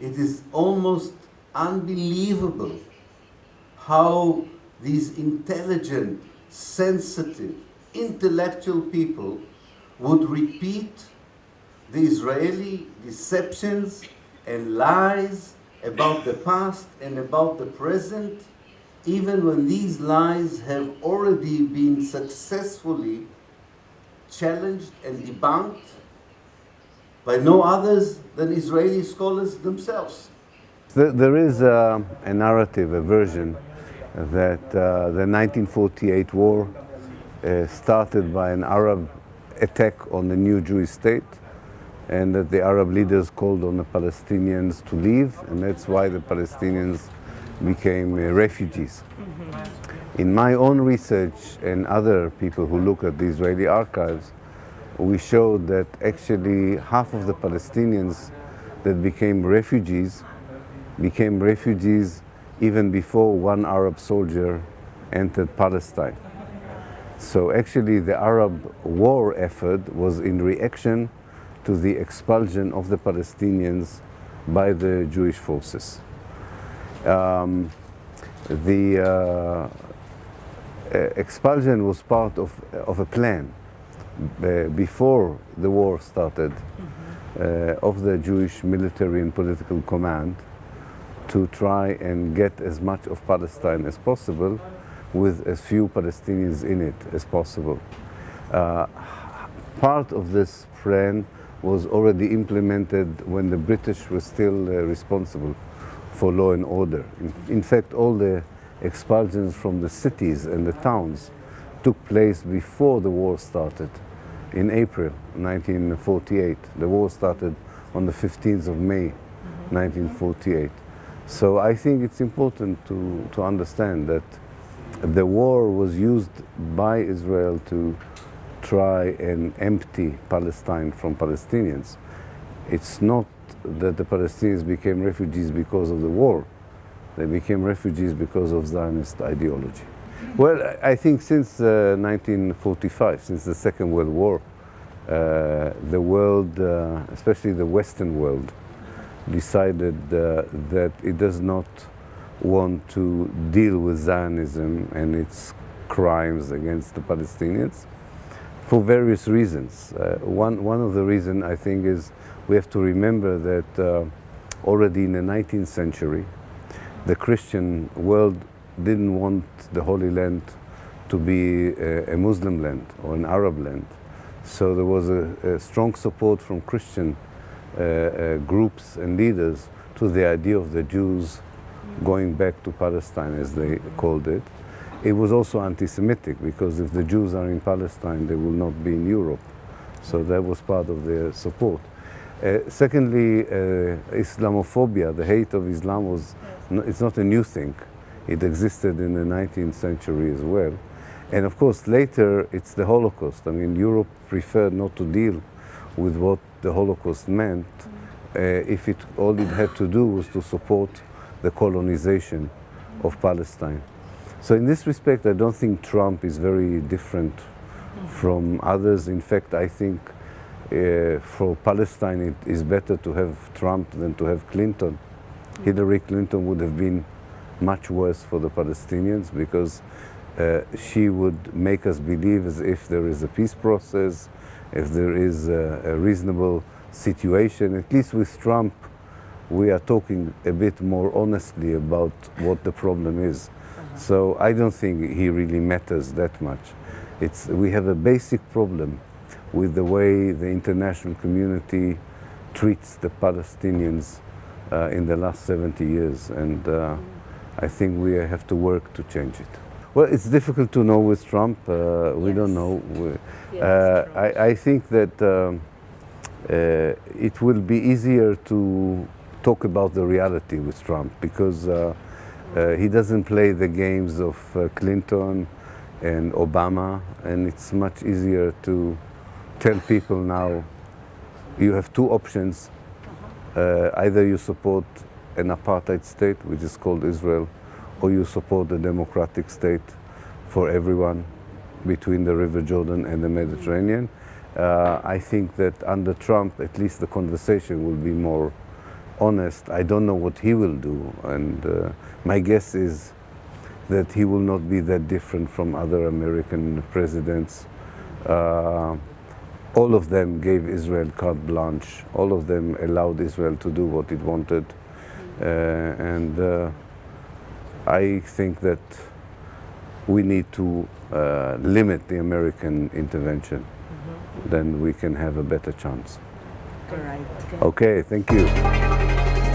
It is almost unbelievable how these intelligent, sensitive, intellectual people would repeat the Israeli deceptions and lies about the past and about the present, even when these lies have already been successfully challenged and debunked by no others than Israeli scholars themselves. There is a narrative, a version, that the 1948 war started by an Arab attack on the new Jewish state, and that the Arab leaders called on the Palestinians to leave, and that's why the Palestinians became refugees. In my own research and other people who look at the Israeli archives, we showed that actually half of the Palestinians that became refugees even before one Arab soldier entered Palestine. So actually the Arab war effort was in reaction to the expulsion of the Palestinians by the Jewish forces. The expulsion was part of a plan before the war started of the Jewish military and political command to try and get as much of Palestine as possible with as few Palestinians in it as possible. Part of this plan was already implemented when the British were still responsible for law and order. In fact, all the expulsions from the cities and the towns took place before the war started. In April 1948. The war started on the 15th of May 1948. So I think it's important to understand that the war was used by Israel to try and empty Palestine from Palestinians. It's not that the Palestinians became refugees because of the war. They became refugees because of Zionist ideology. Well, I think since 1945, since the Second World War, the world, especially the Western world, decided that it does not want to deal with Zionism and its crimes against the Palestinians for various reasons. One of the reasons, I think, is we have to remember that already in the 19th century, the Christian world didn't want the Holy Land to be a Muslim land or an Arab land. So there was a strong support from Christian groups and leaders to the idea of the Jews going back to Palestine, as they called it. It was also anti-Semitic, because if the Jews are in Palestine, they will not be in Europe. So that was part of their support. Secondly, Islamophobia, the hate of Islam, it's not a new thing. It existed in the 19th century as well. And of course, later, it's the Holocaust. I mean, Europe preferred not to deal with what the Holocaust meant if all it had to do was to support the colonization of Palestine. So in this respect, I don't think Trump is very different from others. In fact, I think for Palestine, it is better to have Trump than to have Clinton. Hillary Clinton would have been much worse for the Palestinians, because she would make us believe as if there is a peace process, if there is a reasonable situation. At least with Trump, we are talking a bit more honestly about what the problem is. So I don't think he really matters that much. We have a basic problem with the way the international community treats the Palestinians in the last 70 years, and I think we have to work to change it. Well, it's difficult to know with Trump. We don't know. I think that it will be easier to talk about the reality with Trump, because he doesn't play the games of Clinton and Obama, and it's much easier to tell people now, you have two options. Either you support an apartheid state, which is called Israel, or you support a democratic state for everyone between the River Jordan and the Mediterranean. I think that under Trump, at least the conversation will be more honest, I don't know what he will do, and my guess is that he will not be that different from other American presidents. All of them gave Israel carte blanche. All of them allowed Israel to do what it wanted. And I think that we need to limit the American intervention. Then we can have a better chance. All right. Okay, thank you.